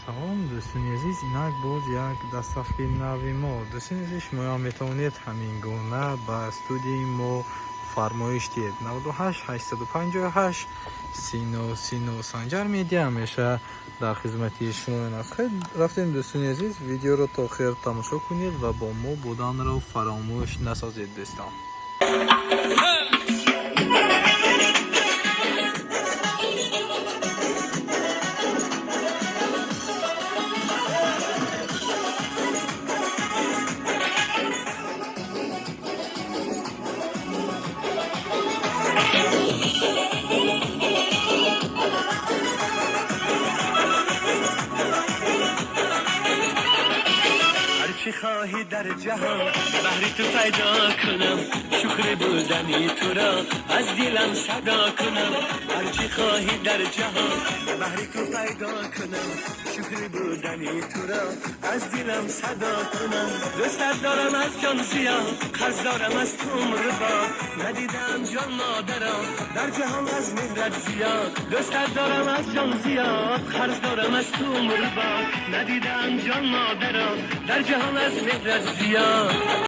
салом, дӯстони азиз, инак боз як дастафки нави мо. Дӯстони азиз, шумоям метавонед ҳамин гуна ба студияи мо фармоиш диҳед. 98 858 39 Санҷар медиа ҳамеша дар хизмати шумоям. Хеле рафтем дӯстони азиз, видеоро то охир тамошо кунед ва бо мо буданро фаромӯш насозед дӯстон. چی خواهی در جهان بهری تو پیدا کنم شکر بودنی تو را از دلم صدا کنم هر چی خواهی در جهان بهری تو پیدا کنم شکر بودنی تو را از دلم صدا کنم دوستت دارم از جان زیاد قرض دارم از تو عمر با ندیدم جان مادرم در جهان از مهرت زیاد دوستت دارم از جان زیاد قرض دارم از تو عمر با ندیدم جان مادرم در جهان از مهرت زیاد